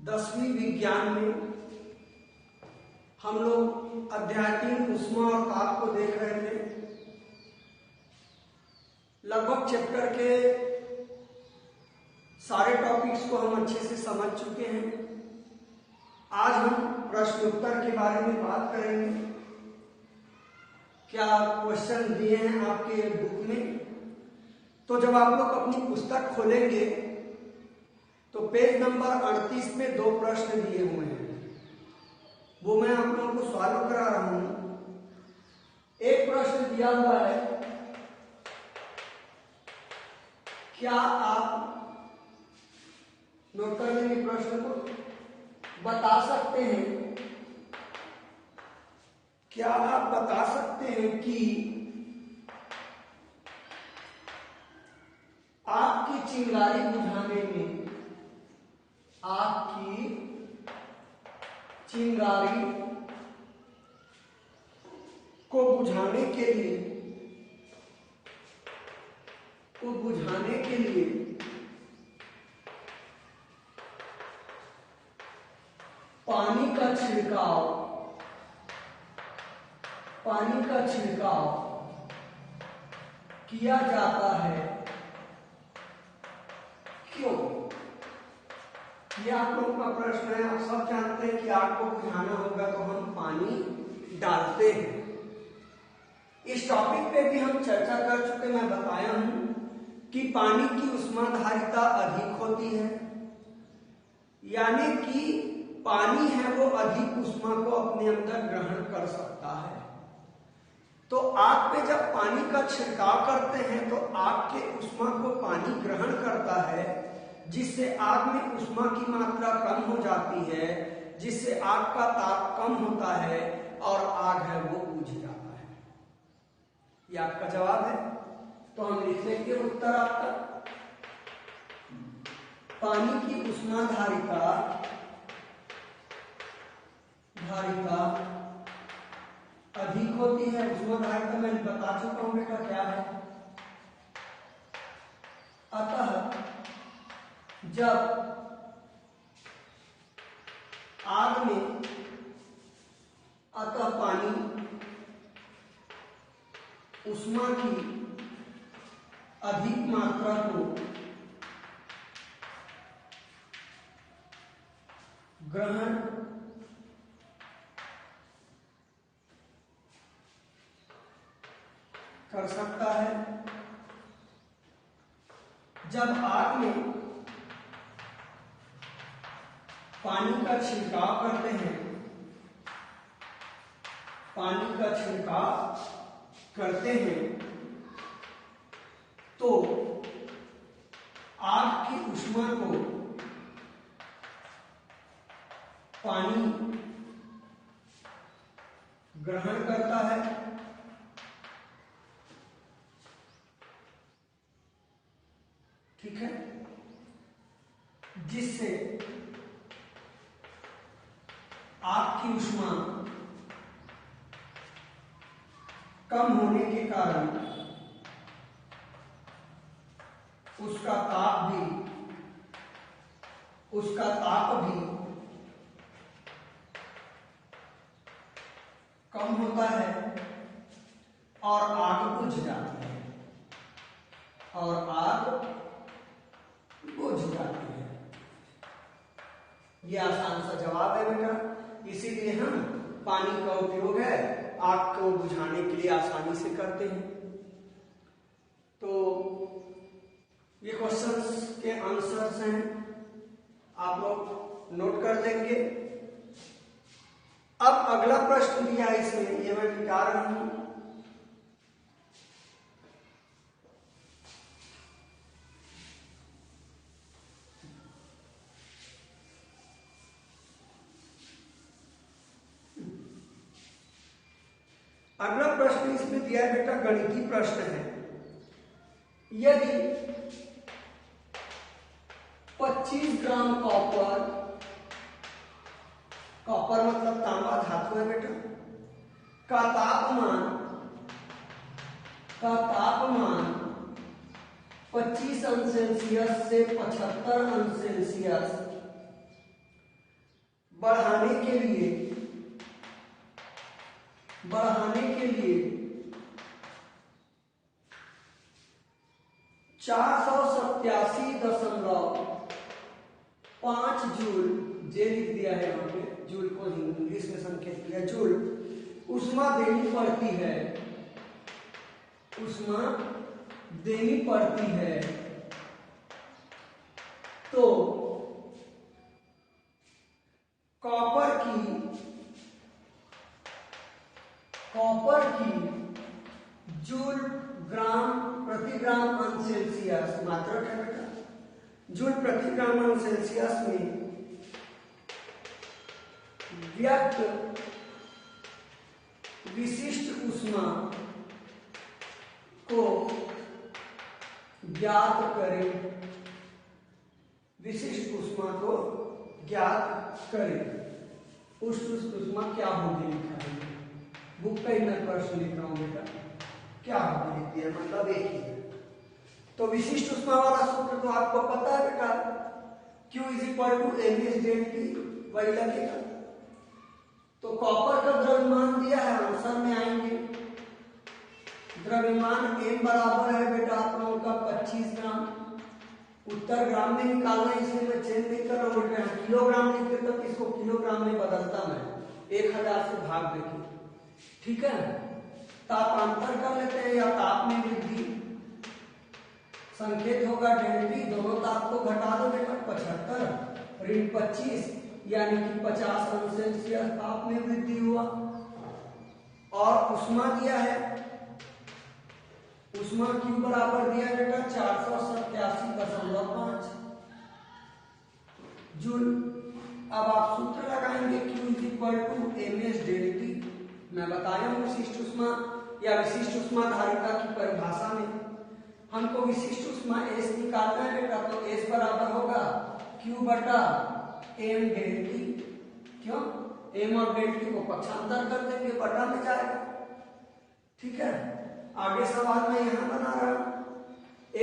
10वीं विज्ञान में हम लोग अध्याय 3 ऊष्मा और ताप को देख रहे थे। लगभग चैप्टर के सारे टॉपिक्स को हम अच्छे से समझ चुके हैं। आज हम प्रश्नोत्तर के बारे में बात करेंगे। क्या क्वेश्चन दिए हैं आपके बुक में? तो जब आप लोग अपनी पुस्तक खोलेंगे तो पेज नंबर 38 पे 2 प्रश्न दिए हुए हैं, वो मैं आप लोगों को सॉल्व करा रहा हूं। एक प्रश्न दिया हुआ है, क्या आप नोट कर लेंगे प्रश्न को, बता सकते हैं, क्या आप बता सकते हैं कि आपकी चिंगारी बुझाने में, आपकी चिंगारी को बुझाने के लिए पानी का छिड़काव किया जाता है, क्यों? ये आप लोगों का प्रश्न है। आप सब जानते हैं कि आग को बुझाना होगा तो हम पानी डालते हैं। इस टॉपिक पे भी हम चर्चा कर चुके। मैं बताया हूं कि पानी की ऊष्माधारिता अधिक होती है, यानी कि पानी है वो अधिक ऊष्मा को अपने अंदर ग्रहण कर सकता है। तो आग पे जब पानी का छिड़काव करते हैं तो आग के ऊष्मा को पानी ग्रहण करता है, जिससे आग में ऊष्मा की मात्रा कम हो जाती है, जिससे आग का ताप कम होता है और आग है वो बुझ जाता है। ये आपका जवाब है। तो हम लिख लेंगे उत्तर आपका, पानी की ऊष्माधारिता अधिक होती है। ऊष्माधारिता मैंने बता चुका हूं बेटा क्या है। अतः जब आग में पानी ऊष्मा की अधिक मात्रा को ग्रहण कर सकता है, जब आग में पानी का छिड़काव करते हैं, तो आग की ऊष्मा को पानी ग्रहण करता है, ठीक है, जिससे आग की ऊष्मा कम होने के कारण उसका ताप भी कम होता है और आग बुझ जाती है, ये आसान सा जवाब है बेटा। इसीलिए हम पानी का उपयोग है आग को बुझाने के लिए आसानी से करते हैं। तो ये क्वेश्चंस के आंसर्स हैं, आप लोग नोट कर लेंगे। अब अगला प्रश्न दिया है इसमें, ये मैं मिटा रहा हूं। अगला प्रश्न इसमें दिया है बेटा, गणितीय प्रश्न है। यदि 25 ग्राम कॉपर मतलब तांबा धातु है बेटा, का तापमान 25 अंश सेल्सियस से 75 अंश सेल्सियस बढ़ाने के लिए 487.5 जूल, जे लिख दिया है यहाँ पे, जूल को इंग्लिश में संकेत किया जूल, उष्मा देनी पड़ती है। तो कॉपर की जूल प्रति ग्राम अन सेल्सियस मात्रक है बेटा, जूल प्रति ग्राम अन सेल्सियस में व्यक्त विशिष्ट ऊष्मा को ज्ञात करें। ऊष्मा क्या होगी लिखा है, बुक का ही मैं प्रश्न लिख रहा हूं बेटा, क्या होगी लिख दिया, मतलब एक ही है। तो विशिष्ट ऊष्मा वाला सूत्र तो आपको पता है बेटा, Q = mH∆T, वही लगेगा। तो कॉपर का द्रव्यमान दिया है, आंसर में आएंगे। द्रव्यमान m बराबर है बेटा आप लोगों का 25 ग्राम, उत्तर ग्राम में निकालना है, इसलिए मैं चेंज नहीं कर रहा हूं। किलोग्राम लिखते तब इसको किलोग्राम में बदलता मैं 1000 से भाग देके, ठीक है। तापांतर कर लेते हैं, या ताप में वृद्धि, संकेत होगा ∆T, दोनों ताप को घटा दो बेटा, 75 ऋण 25 यानी कि 50 अंश सेल्सियस ताप में वृद्धि हुआ। और उष्मा दिया है, उष्मा Q बराबर दिया है बेटा 487.5 जूल। अब आप सूत्र लगाएंगे Q = mH∆T। मैं बताया हूं विशिष्ट उष्मा या विशिष्ट उष्मा धारिता की परिभाषा में हमको विशिष्ट उष्मा S निकालना है बेटा, तो S बराबर होगा Q बटा m∆T। क्यों, m और ∆T को पक्षांतर कर देंगे, बटा में जाएगा, ठीक है। आगे सवाल मैं यहां बना रहा हूं,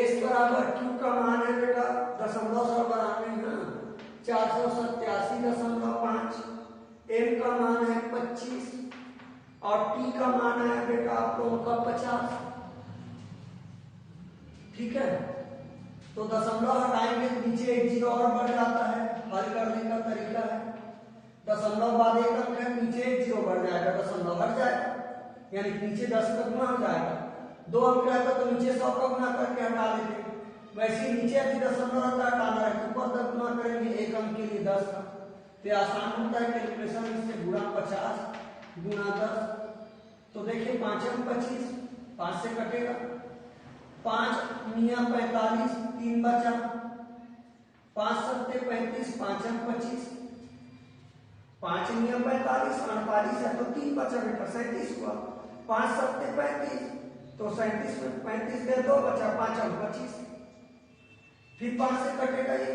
S बराबर Q का मान है बेटा 487.5, m का मान है 25 और T का मान है बेटा आप लोगों का 50, ठीक है। तो दशमलव हटाएंगे तो नीचे एक जीरो और बढ़ जाता है, हल करने का तरीका है, दशमलव बाद एक अंक है, नीचे एक जीरो बढ़ जाएगा, दशमलव हट जाएगा, यानी नीचे 10 का गुना हो जाएगा। 2 अंक रहता तो नीचे 100 का गुना करके हटा देते, वैसे नीचे अभी दशमलव रहता हटाना है, ऊपर 10 गुना करेंगे, एक अंक के लिए 10 का, तो आसान होता है कैलकुलेशन, इससे गुणा 50 गुणा 10। तो देखिए 5 अंक 25, 5 से कटेगा, 5 मियां 45, 3 बचा, 5 सत्ते 35, 5 अंक 25, 5 मियां 45, 48 है तो 3 बचा बेटा 37 हुआ, 5 सत्ते 35, तो 37 में 35 गए 2 बचा, 5 अंक 25। फिर 5 से कटेगा ये,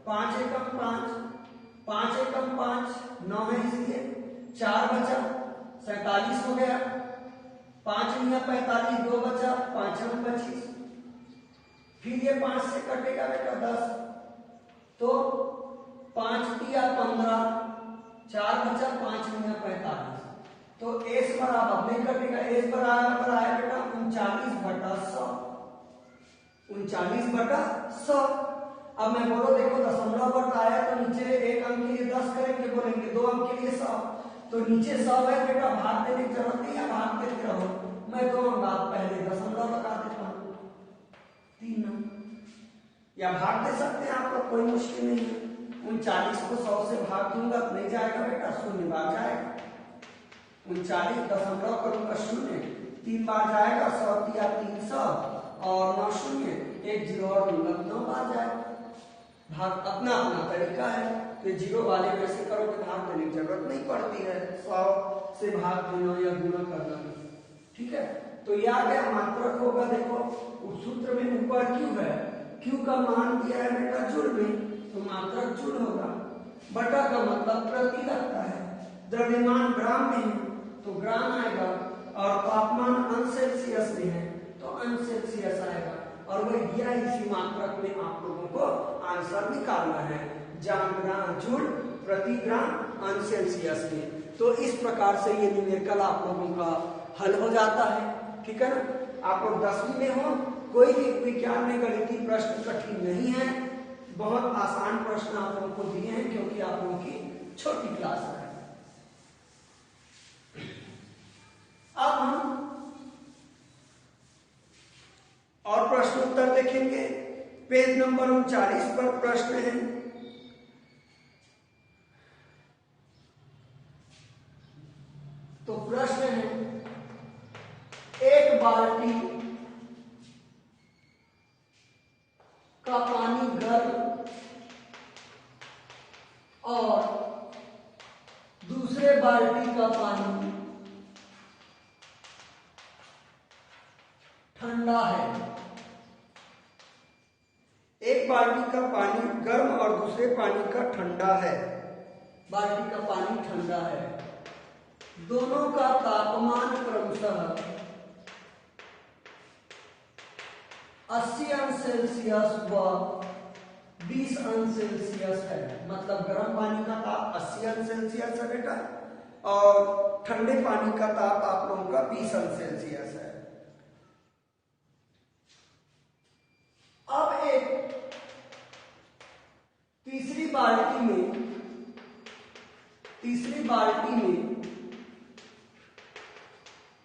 5 एकम 5, 5 एकम 5 9 है इसलिए 4 बचा, 47 हो गया, 5 मियां 45, 2 बचा, 5 अंक 25। फिर ये 5 से कटेगा बेटा 10, तो 5 तिया 15, 4 बचा, 5 मियां 45, तो S बराबर नहीं कटेगा, S बराबर आया बेटा 39/100, 39/100। अब मैं बोलो देखो दशमलव वर्ग आया तो नीचे एक अंक के लिए 10 करेंगे, बोलेंगे 2 अंक के लिए 100, तो नीचे 100 है बेटा, भाग देने की जरूरत नहीं है, भाग देते रहो, मैं 2 अंक बाद पहले दशमलव लगा देता हूं, 3 अंक, या भाग दे सकते हैं आप लोग, कोई मुश्किल नहीं है। 39 को 100 से भाग दूंगा तो नहीं जाएगा बेटा, 0 बार जाएगा, 39 दशमलव करूंगा 0, 3 बार जाएगा, 100 तिया 300 और 9 0, एक जीरो और दूंगा 9 बार जाएगा। भाग अपना अपना तरीका है, तो जीरो वाले में से करो तो भाग देने की जरूरत नहीं पड़ती है, 100 से भाग देना या गुणा करना, ठीक है। तो ये आ गया मात्रक होगा, देखो उस सूत्र में ऊपर Q है, Q का मान दिया है बेटा जूल में, तो मात्रक जूल होगा, बटा का मतलब प्रति लगता है, द्रव्यमान ग्राम में है तो ग्राम आएगा, और तापमान अंश सेल्सियस में है तो अंश सेल्सियस आएगा, और वही दिया इसी मात्रक में आप लोगों को आंसर निकालना है, जूल प्रति ग्राम अंश सेल्सियस में। तो इस प्रकार से ये न्यूमेरिकल आप लोगों का हल हो जाता है। ठीक है ना, आप लोग 10वीं में हो, कोई भी विज्ञान में गणितीय प्रश्न कठिन नहीं है, बहुत आसान प्रश्न आप लोगों को दिए हैं क्योंकि आप लोगों की छोटी क्लास है। अब हम और प्रश्न उत्तर देखेंगे। पेज नंबर 39 पर प्रश्न है, तो प्रश्न है, एक बाल्टी का पानी गर्म और दूसरे बाल्टी का पानी ठंडा है। एक बाल्टी का पानी गर्म और दूसरे पानी का ठंडा है। बाल्टी का पानी ठंडा है, दोनों का तापमान क्रमशः 80 अंश सेल्सियस व 20 अंश सेल्सियस है। मतलब गर्म पानी का ताप 80 अंश सेल्सियस है बेटा, और ठंडे पानी का ताप आप लोगों का 20 अंश सेल्सियस है। अब एक तीसरी बाल्टी में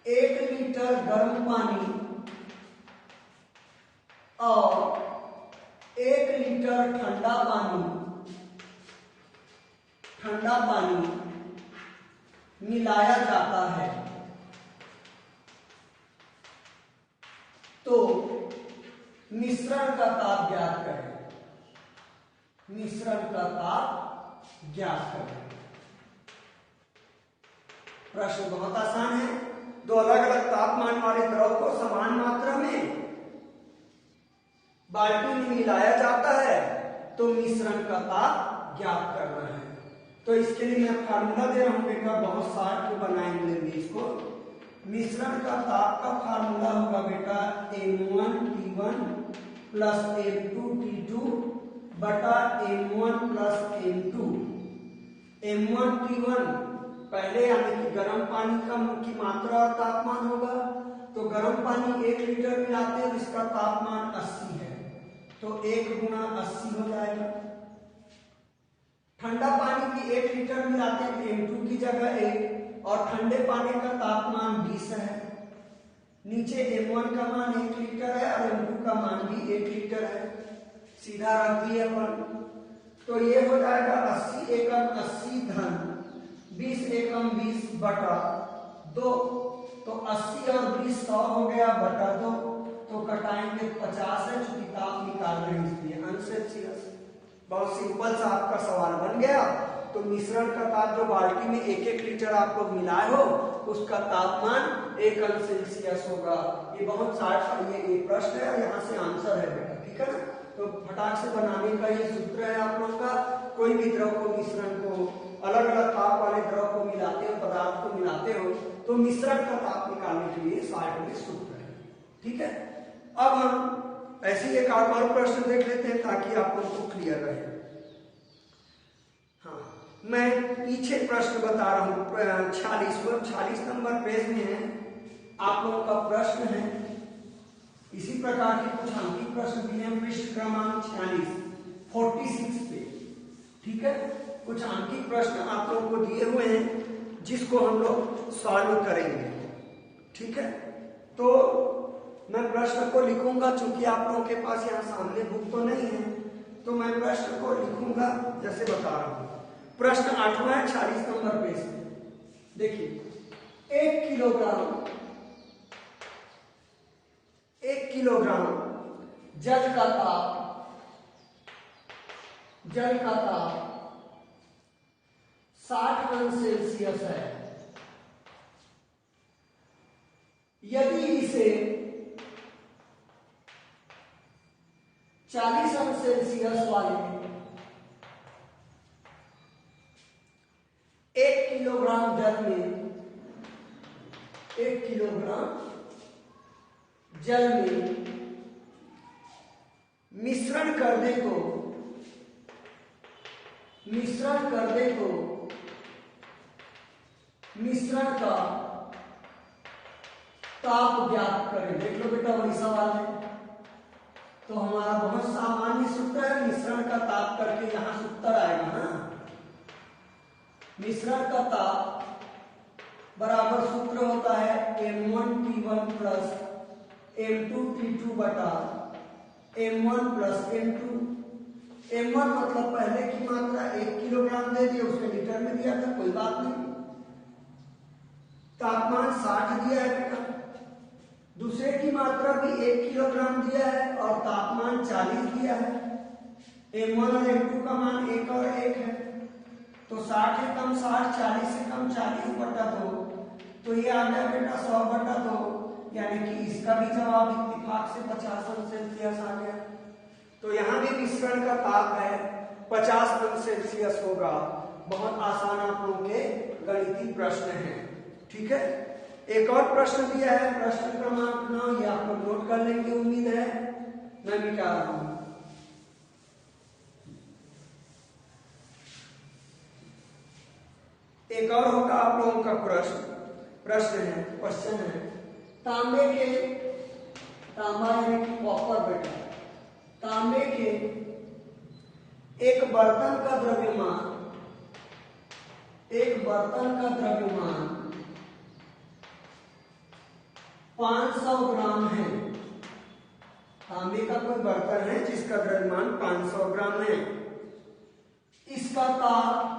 1 लीटर गर्म पानी और 1 लीटर ठंडा पानी मिलाया जाता है। तो मिश्रण का ताप ज्ञात करें। मिश्रण का ताप ज्ञात करें। प्रश्न बहुत आसान है। दो अलग अलग तापमान वाले द्रव को समान मात्रा में बाल्टी में मिलाया जाता है, तो मिश्रण का ताप ज्ञात करना है। तो इसके लिए मैं फार्मूला दे रहा हूं बेटा, बहुत शार्ट में बनाएंगे इसको। मिश्रण का ताप का फार्मूला होगा बेटा M1T1 प्लस M2T2 बटा M1 प्लस M2। M1T1 पहले यानी कि गर्म पानी की मात्रा और तापमान होगा, तो गर्म पानी 1 लीटर मिलाते हैं, इसका तापमान 80 है, तो 1 गुना 80 हो जाएगा। ठंडा पानी की 1 लीटर मिलाते हैं M2 की जगह 1, और ठंडे पानी का तापमान 20 है। नीचे M1 का मान 1 लीटर है और M2 का मान भी 1 लीटर है, सीधा रख दिए अपन। तो ये हो जाएगा 80 एकम 80 धन 20 एकम 20 बटा 2। तो 80 और 20 100 हो गया बटा 2, तो कटाएंगे 50 है, चूंकि ताप निकाल रहे हैं इसलिए अंश सेल्सियस। बहुत सिंपल सा आपका सवाल बन गया। तो मिश्रण का ताप जो बाल्टी में 1-1 लीटर आप लोग मिलाए हो, उसका तापमान 1 अंश सेल्सियस होगा। ये बहुत शार्ट ये प्रश्न है और यहाँ से आंसर है बेटा। ठीक है ना, तो फटाक से बनाने का ये सूत्र है आप लोग का। कोई भी द्रव को मिश्रण को अलग अलग ताप वाले द्रव को मिलाते हो, पदार्थ को मिलाते हो, तो मिश्रण का ताप निकालने के लिए शार्ट में सूत्र है। ठीक है, अब हम ऐसे एक और प्रश्न देख लेते हैं ताकि आप लोगों को क्लियर रहे। हाँ, मैं पीछे प्रश्न बता रहा हूं, 46 नंबर पेज में है, आप लोगों का प्रश्न है। इसी प्रकार के कुछ अंकित प्रश्न दिए हैं पृष्ठ क्रमांक 46 पे। ठीक है, कुछ अंकित प्रश्न आप लोगों को दिए हुए हैं जिसको हम लोग सॉल्व करेंगे। ठीक है, तो मैं प्रश्न को लिखूंगा, चूंकि आप लोगों के पास यहाँ सामने बुक तो नहीं है, तो मैं प्रश्न को लिखूंगा जैसे बता रहा हूं। प्रश्न 8वां है 46 नंबर पेज पे। देखिए 1 किलोग्राम जल का ताप 60 अंश सेल्सियस है। यदि इसे 40 अंश सेल्सियस वाले 1 किलोग्राम जल में मिश्रण कर दे तो मिश्रण का ताप ज्ञात करें। देख लो बेटा वही सवाल है। तो हमारा बहुत सामान्य सूत्र है, मिश्रण का ताप करके यहां सूत्र आएगा ना। मिश्रण का ताप बराबर सूत्र होता है M1T1 प्लस M2T2 बटा M1 प्लस M2। M1 मतलब पहले की मात्रा 1 किलोग्राम दे दिया, उसने लीटर में दिया था, कोई बात नहीं। तापमान 60 दिया है बेटा। दूसरे की मात्रा भी 1 किलोग्राम दिया है और तापमान 40 दिया है। M1 और M2 का मान 1 और 1 है, तो 60 से कम 60, 40 से कम 40 बटा 2, तो ये आ गया बेटा 100 बटा 2, यानी कि इसका भी जवाब इत्तेफाक से 50 अंश सेल्सियस आ गया। तो यहाँ भी मिश्रण का ताप है 50 अंश सेल्सियस होगा। बहुत आसान आप लोगों के गणितीय प्रश्न है। ठीक है, एक और प्रश्न दिया है, प्रश्न क्रमांक 9, ये आप लोग नोट कर लेंगे उम्मीद है, मैं मिटा रहा हूं। एक और होगा आप लोगों का प्रश्न है, क्वेश्चन है, तांबे के, तांबा यानी कि कॉपर बेटा, तांबे के एक बर्तन का द्रव्यमान, एक बर्तन का द्रव्यमान 500 ग्राम है। तांबे का कोई बर्तन है जिसका द्रव्यमान 500 ग्राम है। इसका ताप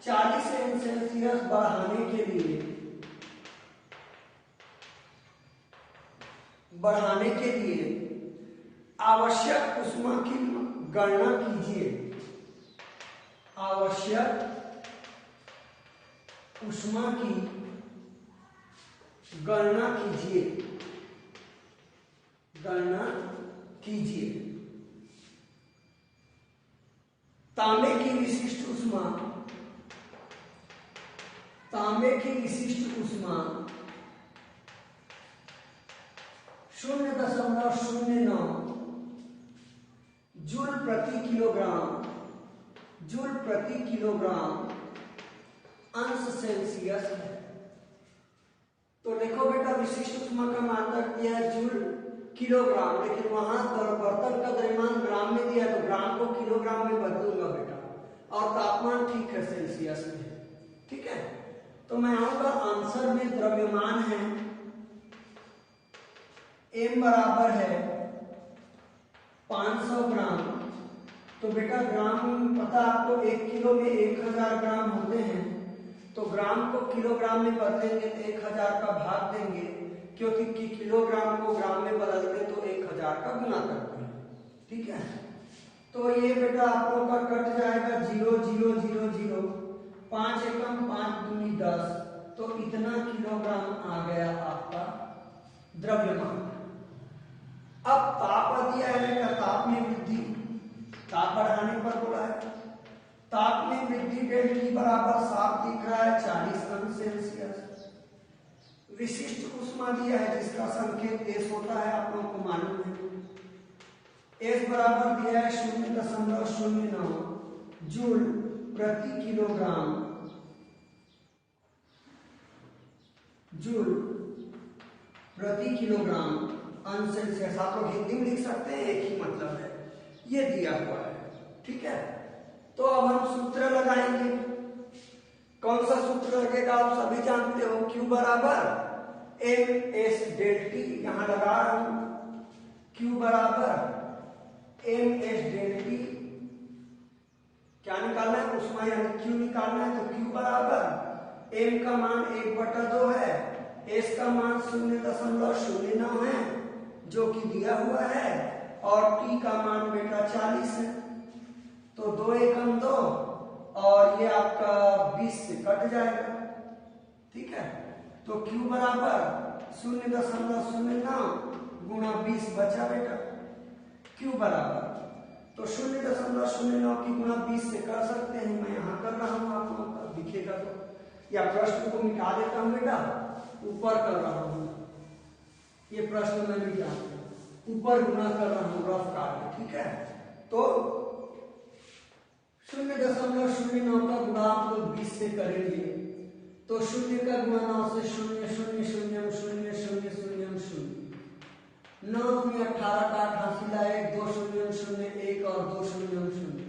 40 अंश सेल्सियस बढ़ाने के लिए आवश्यक ऊष्मा की गणना कीजिए। आवश्यक ऊष्मा की गणना कीजिए, गणना कीजिए। तांबे की विशिष्ट ऊष्मा, तांबे की विशिष्ट ऊष्मा 0.09 जूल प्रति किलोग्राम, जूल प्रति किलोग्राम अंश सेल्सियस है। तो देखो बेटा विशिष्ट ऊष्मा का मात्रक दिया है जूल किलोग्राम, लेकिन वहां बर्तन का द्रव्यमान ग्राम में दिया, तो ग्राम को किलोग्राम में बदलूंगा बेटा, और तापमान ठीक है सेल्सियस में है। ठीक है, तो मैं आऊंगा आंसर में, द्रव्यमान है M बराबर है 500 ग्राम। तो बेटा ग्राम पता आपको, 1 किलो में 1000 ग्राम होते हैं, तो ग्राम को किलोग्राम में बदलेंगे तो 1000 का भाग देंगे, क्योंकि किलोग्राम को ग्राम में बदलते तो 1000 का गुना करते हैं। ठीक है, तो ये बेटा आप लोगों का कट जाएगा 0 0 0 0, 5 एकम 5 दूनी 10, तो इतना किलोग्राम आ गया आपका द्रव्यमान। अब ताप दिया है बेटा, ताप में वृद्धि, ताप बढ़ाने पर बोला है, ताप में वृद्धि डेल्टी बराबर साफ दिख रहा है 40 अंश सेल्सियस। विशिष्ट ऊष्मा दिया है जिसका संकेत S होता है, आप लोगों को मालूम है। S बराबर दिया है 0.09 जूल प्रति किलोग्राम, जूल प्रति किलोग्राम अंश सेल्सियस। आप लोग हिंदी में लिख सकते हैं, एक ही मतलब है, ये दिया हुआ है। ठीक है, तो अब हम सूत्र लगाएंगे। कौन सा सूत्र लगेगा आप सभी जानते हो, Q बराबर MS डेल T, यहां लगा रहा हूं, Q बराबर MS डेल T। क्या निकालना है, ऊष्मा यानी Q निकालना है, तो Q बराबर M का मान 1/2 है, S का मान 0.09 है जो कि दिया हुआ है, और T का मान बेटा 40 है, तो 2 एकम 2, और ये आपका 20 से कट जाएगा। ठीक है, तो Q बराबर 0.09 गुणा 20 बचा बेटा, Q बराबर, तो 0.09 की गुणा 20 से कर सकते हैं, मैं यहां कर रहा हूं, आप लोगों का दिखेगा तो, या प्रश्न को मिटा देता हूं बेटा, ऊपर कर रहा हूं, ये प्रश्न में मिटा ऊपर गुना कर रहा हूं रफ काट। ठीक है, तो 0.09 का गुणा आप लोग 20 से करेंगे तो 0 का गुणा 9 से 0 0 0 0 0 0 0 9 दूनी 18 का 88 लाए 2 0 0 1 और 2 0 0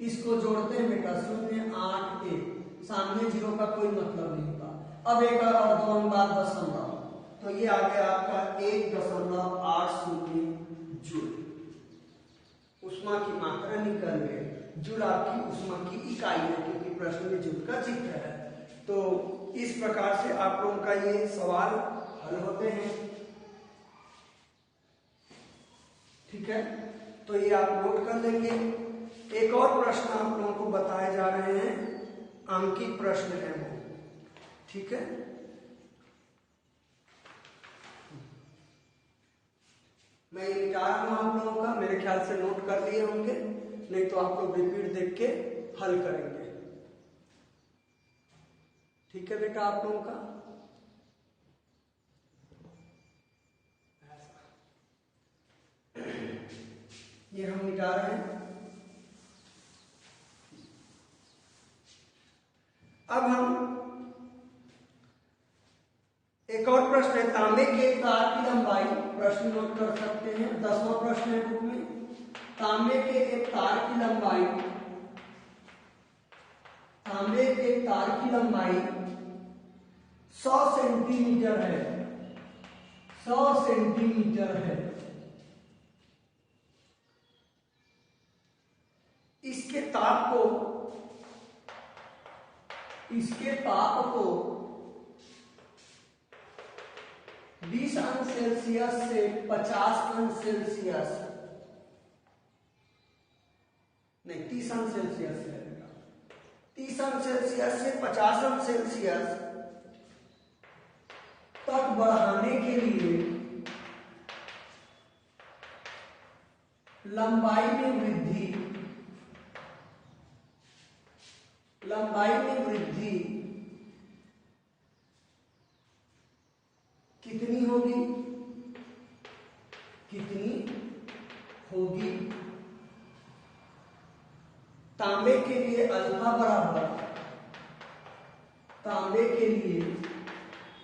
इसको जोड़ते हैं बेटा 0 8 1 सामने जीरो का कोई मतलब नहीं होता। अब एक और दो अंक बाद दशमलव तो ये आ गया आपका 1.80 जूल। उष्मा की मात्रा निकल गई। जूल आपकी उष्मा की इकाई है क्योंकि प्रश्न में जूल का जिक्र है। तो इस प्रकार से आप लोगों का ये सवाल हल होते हैं। ठीक है, तो ये आप नोट कर लेंगे। एक और प्रश्न आप लोगों को बताए जा रहे हैं, अंकित प्रश्न है वो। ठीक है, मैं ये मिटा रहा हूं आप लोगों का, मेरे ख्याल से नोट कर लिए होंगे, नहीं तो आप लोग रिपीट देख के हल करेंगे। ठीक है बेटा, आप लोगों का ये हम मिटा रहे हैं। अब हम एक और प्रश्न है, तांबे के तार की लंबाई, प्रश्न नोट कर सकते हैं, 10वां प्रश्न है बुक में। तांबे के एक तार की लंबाई, तांबे के तार की लंबाई 100 सेंटीमीटर है, 100 सेंटीमीटर है। इसके ताप को 20 अंश सेल्सियस से 50 अंश सेल्सियस, नहीं 30 अंश सेल्सियस से, 30 अंश सेल्सियस से 50 अंश सेल्सियस तक बढ़ाने के लिए लंबाई में वृद्धि कितनी होगी? तांबे के लिए अल्फा बराबर, तांबे के लिए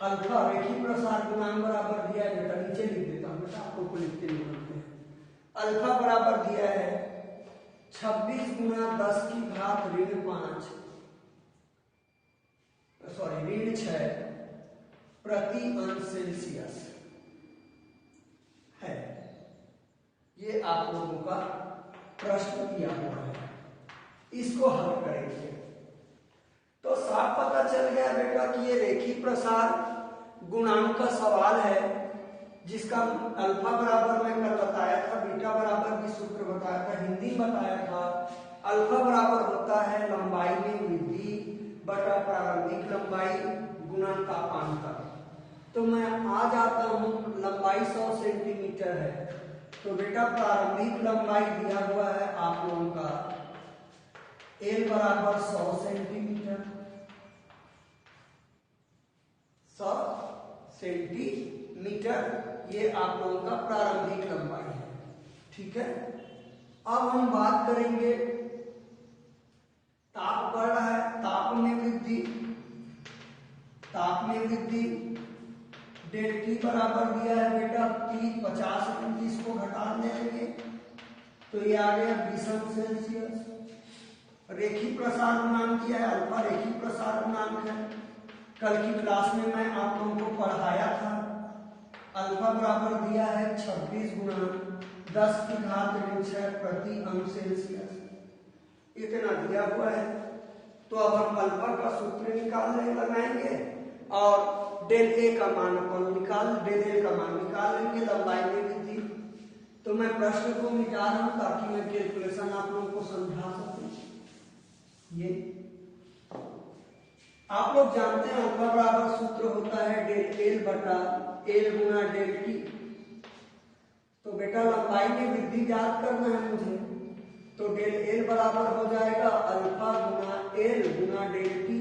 अल्फा रेखीय प्रसार गुणांक बराबर दिया है बेटा, नीचे लिख देता हूं बेटा, आपको को लिखते नहीं बनते हैं। अल्फा बराबर दिया है 26 गुना 10 की घात ऋण 5, सॉरी ऋण 6 प्रति अंश सेल्सियस है। ये आप लोगों का प्रश्न किया हुआ है, इसको हल करेंगे तो साफ पता चल गया बेटा कि ये रेखीय प्रसार गुणांक का सवाल है, जिसका अल्फा बराबर मैं कल बताया था, बीटा बराबर भी सूत्र बताया था, हिंदी बताया था। अल्फा बराबर होता है लंबाई में वृद्धि बटा प्रारंभिक लंबाई गुणा तापांतर। तो मैं आ जाता हूं, लंबाई 100 सेंटीमीटर है, तो बेटा प्रारंभिक लंबाई दिया हुआ है आप लोगों का L बराबर 100 सेंटीमीटर, 100 सेंटीमीटर, ये आप लोगों का प्रारंभिक लंबाई है। ठीक है, अब हम बात करेंगे, ताप बढ़ रहा है, ताप में वृद्धि, डेल टी बराबर दिया है बेटा 50 29 को घटा देंगे तो ये आ गया 20 अंश सेल्सियस। रेखीय प्रसार गुणांक दिया है, अल्फा रेखीय प्रसार गुणांक है, कल की क्लास में मैं आप लोगों को पढ़ाया था। अल्फा बराबर दिया है 26 गुना 10 की घात ऋण 6 प्रति अंश सेल्सियस, इतना दिया हुआ है। तो अब हम अल्फा का सूत्र लगाएंगे और डेल ए का मान डेल ए का मान निकाल लेंगे लंबाई में वृद्धि। तो मैं प्रश्न को मिटा रहा हूं ताकि मैं कैलकुलेशन आप लोगों को समझा सकूं। ये आप लोग जानते हैं अल्फा बराबर सूत्र होता है डेल एल बटा एल गुना डेल टी। तो बेटा लंबाई में वृद्धि ज्ञात करना है मुझे, तो डेल एल बराबर हो जाएगा अल्फा गुना एल गुना डेल टी।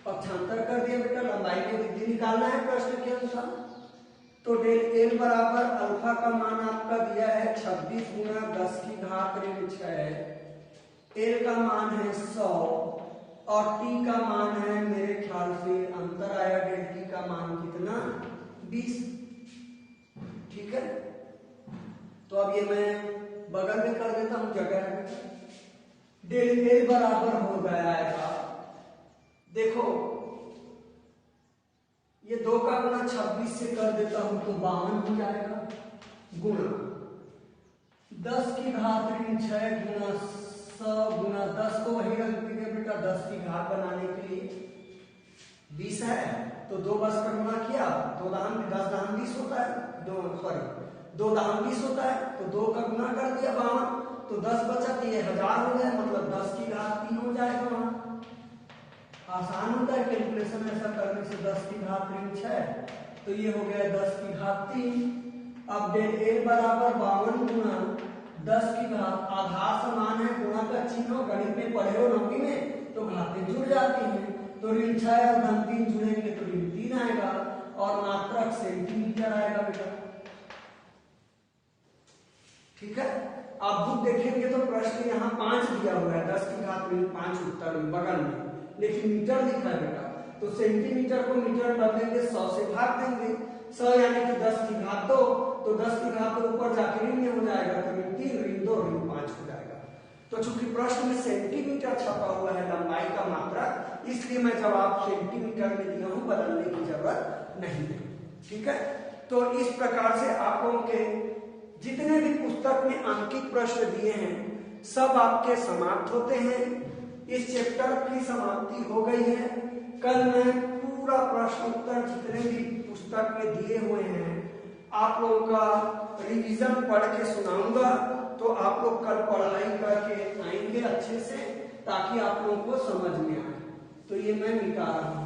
पक्षांतर कर दिया बेटा, लंबाई में वृद्धि निकालना है प्रश्न के अनुसार। तो डेल एल बराबर अल्फा का मान आपका दिया है 26 गुना 10 की घात ऋण 6 एल का मान है 100 और टी का मान है मेरे ख्याल से अंतर आया डेल टी का मान कितना 20। ठीक है, तो अब ये मैं बगल में कर देता हूं जगह। डेल एल बराबर हो गया है, देखो ये 2 का गुणा 26 से कर देता हूं तो 52 हो जाएगा, गुणा 10 की घात ऋण 6 गुणा 100 गुणा 10 को वही रख दीजिए बेटा, 10 की घात बनाने के लिए 20 है तो 2 10 का गुणा किया, 2 दान 10 दान 20 होता है, 2 दान 20 होता है तो 2 का गुणा कर दिया 52, तो 10 बचा तो ये 1000 हो जाए, मतलब 10 की घात 3 हो जाएगा। वहां आसान होता है कैलकुलेशन, ऐसा करने से 10 की घात ऋण 6 तो ये हो गया 10 की घात 3। अब डेल एल बराबर 52 गुणा 10 की घात, आधार समान है, गुणा का चिन्ह गणित में पढ़े हो नौवीं में तो घातें जुड़ जाती हैं, तो ऋण 6 और धन 3 जुड़ेंगे तो ऋण 3 आएगा और मात्रक सेंटीमीटर आएगा बेटा। ठीक है, आप बुक देखेंगे तो प्रश्न यहाँ 5 दिया हुआ है, 10 की घात ऋण 5 उत्तर बगल में, लेकिन मीटर लिखा है बेटा, तो सेंटीमीटर को मीटर बदलेंगे 100 से भाग देंगे, 100 यानी कि 10 की घात 2, तो 10 की घात 2 ऊपर जाके ऋण में हो जाएगा, तो ऋण 3 ऋण 2 ऋण 5 हो जाएगा। तो चूंकि प्रश्न में सेंटीमीटर छपा हुआ है लंबाई का मात्रा, इसलिए मैं जवाब सेंटीमीटर में दिया हूं, बदलने की जरूरत नहीं है। ठीक है, तो इस प्रकार से आप लोगों के जितने भी पुस्तक में अंकित प्रश्न दिए हैं सब आपके समाप्त होते हैं। इस चैप्टर की समाप्ति हो गई है। कल मैं पूरा प्रश्न उत्तर जितने भी पुस्तक में दिए हुए हैं आप लोगों का रिवीजन पढ़ के सुनाऊंगा, तो आप लोग कल पढ़ाई करके आएंगे अच्छे से, ताकि आप लोगों को समझ में आए। तो ये मैं मिटा रहा हूं।